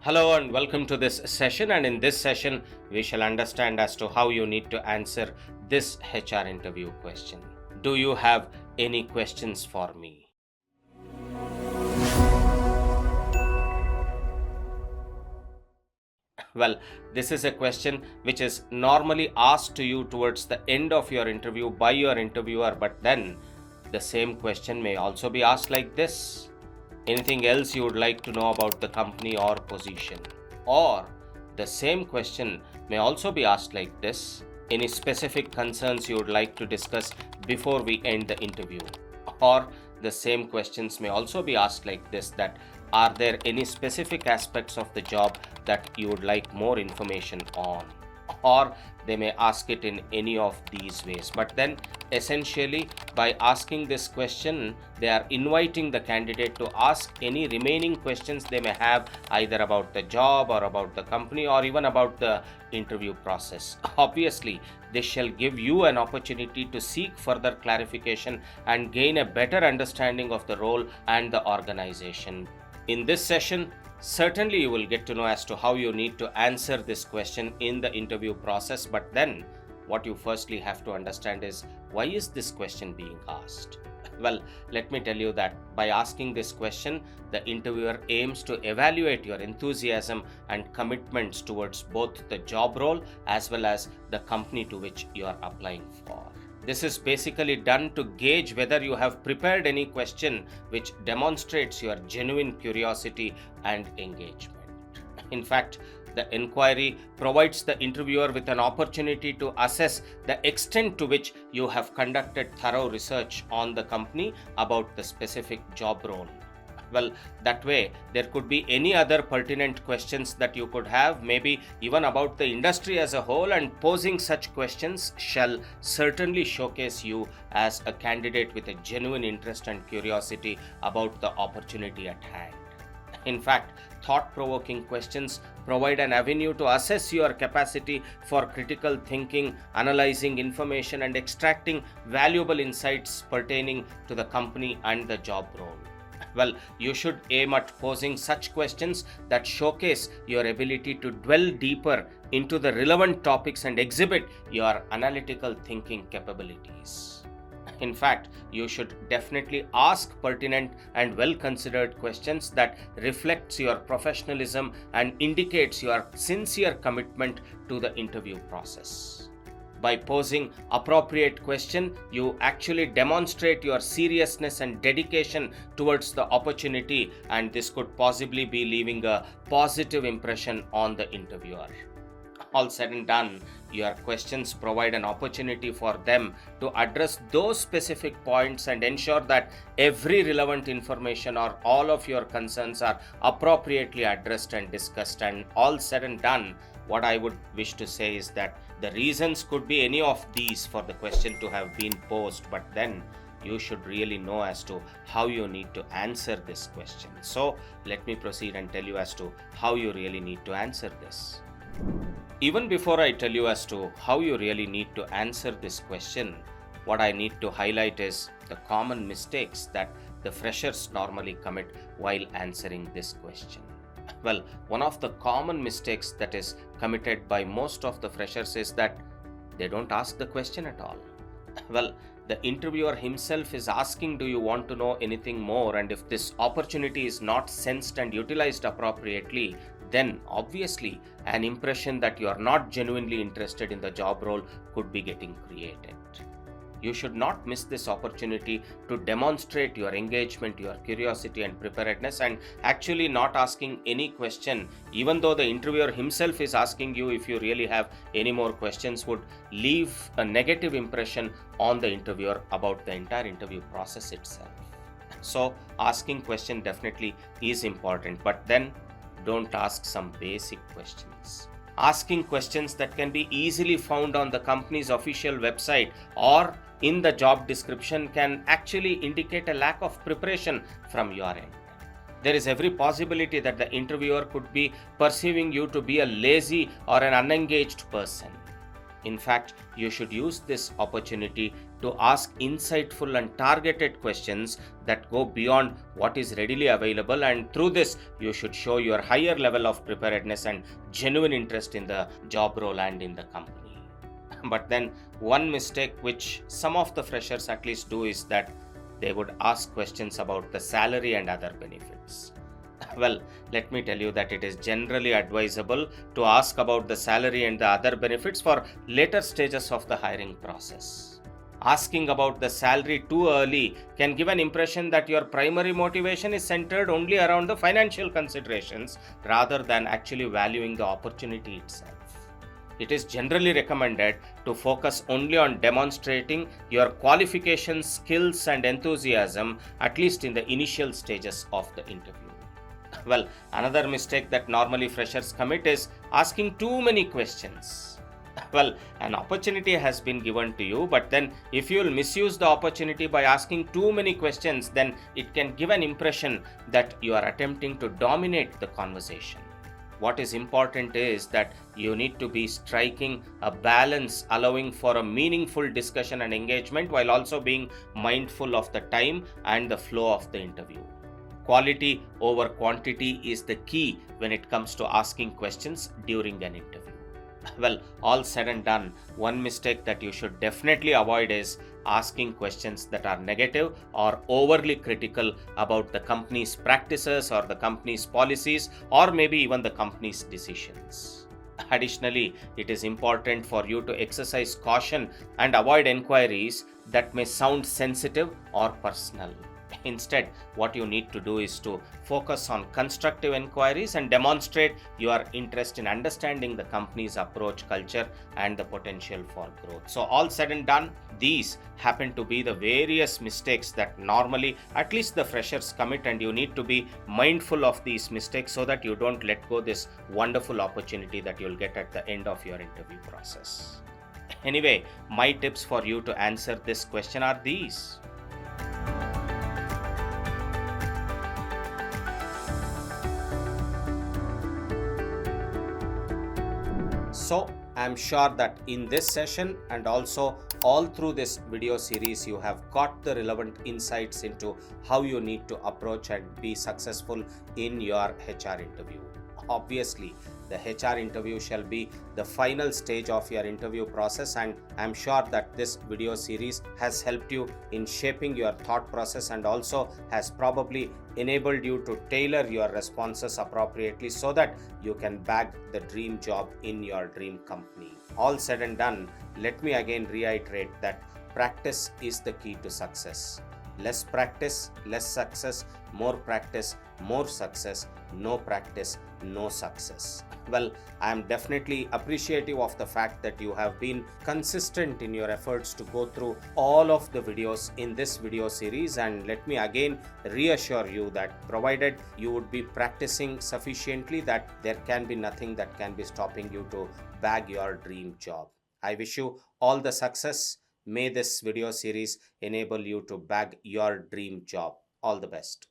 Hello and welcome to this session, and in this session we shall understand as to how you need to answer this HR interview question. Do you have any questions for me? Well, this is a question which is normally asked to you towards the end of your interview by your interviewer, but then the same question may also be asked like this. Anything else you would like to know about the company or position? Or the same question may also be asked like this. Any specific concerns you would like to discuss before we end the interview? Or the same questions may also be asked like this, that are there any specific aspects of the job that you would like more information on? Or they may ask it in any of these ways. But then essentially by asking this question, they are inviting the candidate to ask any remaining questions they may have, either about the job or about the company or even about the interview process. Obviously, this shall give you an opportunity to seek further clarification and gain a better understanding of the role and the organization. In this session, certainly you will get to know as to how you need to answer this question in the interview process, but then what you firstly have to understand is, why is this question being asked? Well, let me tell you that by asking this question, the interviewer aims to evaluate your enthusiasm and commitments towards both the job role as well as the company to which you are applying for. This is basically done to gauge whether you have prepared any question which demonstrates your genuine curiosity and engagement. In fact, the inquiry provides the interviewer with an opportunity to assess the extent to which you have conducted thorough research on the company about the specific job role. Well, that way there could be any other pertinent questions that you could have, maybe even about the industry as a whole, and posing such questions shall certainly showcase you as a candidate with a genuine interest and curiosity about the opportunity at hand. In fact, thought-provoking questions provide an avenue to assess your capacity for critical thinking, analyzing information, and extracting valuable insights pertaining to the company and the job role. Well, you should aim at posing such questions that showcase your ability to dwell deeper into the relevant topics and exhibit your analytical thinking capabilities. In fact, you should definitely ask pertinent and well-considered questions that reflects your professionalism and indicates your sincere commitment to the interview process. By posing appropriate question, you actually demonstrate your seriousness and dedication towards the opportunity, and this could possibly be leaving a positive impression on the interviewer. All said and done, your questions provide an opportunity for them to address those specific points and ensure that every relevant information or all of your concerns are appropriately addressed and discussed. And all said and done, what I would wish to say is that the reasons could be any of these for the question to have been posed, but then you should really know as to how you need to answer this question. So let me proceed and tell you as to how you really need to answer this. Even before I tell you as to how you really need to answer this question, what I need to highlight is the common mistakes that the freshers normally commit while answering this question. Well, one of the common mistakes that is committed by most of the freshers is that they don't ask the question at all. Well, the interviewer himself is asking, do you want to know anything more? And if this opportunity is not sensed and utilized appropriately, then obviously an impression that you are not genuinely interested in the job role could be getting created. You should not miss this opportunity to demonstrate your engagement, your curiosity and preparedness, and actually not asking any question, even though the interviewer himself is asking you if you really have any more questions, would leave a negative impression on the interviewer about the entire interview process itself. So asking question definitely is important, but then don't ask some basic questions. Asking questions that can be easily found on the company's official website or in the job description can actually indicate a lack of preparation from your end. There is every possibility that the interviewer could be perceiving you to be a lazy or an unengaged person. In fact, you should use this opportunity to ask insightful and targeted questions that go beyond what is readily available, and through this, you should show your higher level of preparedness and genuine interest in the job role and in the company. But then, one mistake which some of the freshers at least do is that they would ask questions about the salary and other benefits. Well, let me tell you that it is generally advisable to ask about the salary and the other benefits for later stages of the hiring process. Asking about the salary too early can give an impression that your primary motivation is centered only around the financial considerations rather than actually valuing the opportunity itself. It is generally recommended to focus only on demonstrating your qualifications, skills, and enthusiasm, at least in the initial stages of the interview. Well, another mistake that normally freshers commit is asking too many questions. Well, an opportunity has been given to you, but then if you will misuse the opportunity by asking too many questions, then it can give an impression that you are attempting to dominate the conversation. What is important is that you need to be striking a balance, allowing for a meaningful discussion and engagement while also being mindful of the time and the flow of the interview. Quality over quantity is the key when it comes to asking questions during an interview. Well, all said and done, one mistake that you should definitely avoid is asking questions that are negative or overly critical about the company's practices or the company's policies or maybe even the company's decisions. Additionally, it is important for you to exercise caution and avoid inquiries that may sound sensitive or personal. Instead, what you need to do is to focus on constructive inquiries and demonstrate your interest in understanding the company's approach, culture, and the potential for growth. So, all said and done, these happen to be the various mistakes that normally, at least the freshers commit, and you need to be mindful of these mistakes so that you don't let go this wonderful opportunity that you'll get at the end of your interview process. Anyway, my tips for you to answer this question are these. So, I'm sure that in this session and also all through this video series, you have got the relevant insights into how you need to approach and be successful in your HR interview. Obviously, the HR interview shall be the final stage of your interview process, and I'm sure that this video series has helped you in shaping your thought process and also has probably enabled you to tailor your responses appropriately so that you can bag the dream job in your dream company. All said and done, let me again reiterate that practice is the key to success. Less practice, less success; more practice, more success; no practice, no success. Well, I am definitely appreciative of the fact that you have been consistent in your efforts to go through all of the videos in this video series, and let me again reassure you that provided you would be practicing sufficiently, that there can be nothing that can be stopping you to bag your dream job. I wish you all the success. May this video series enable you to bag your dream job. All the best.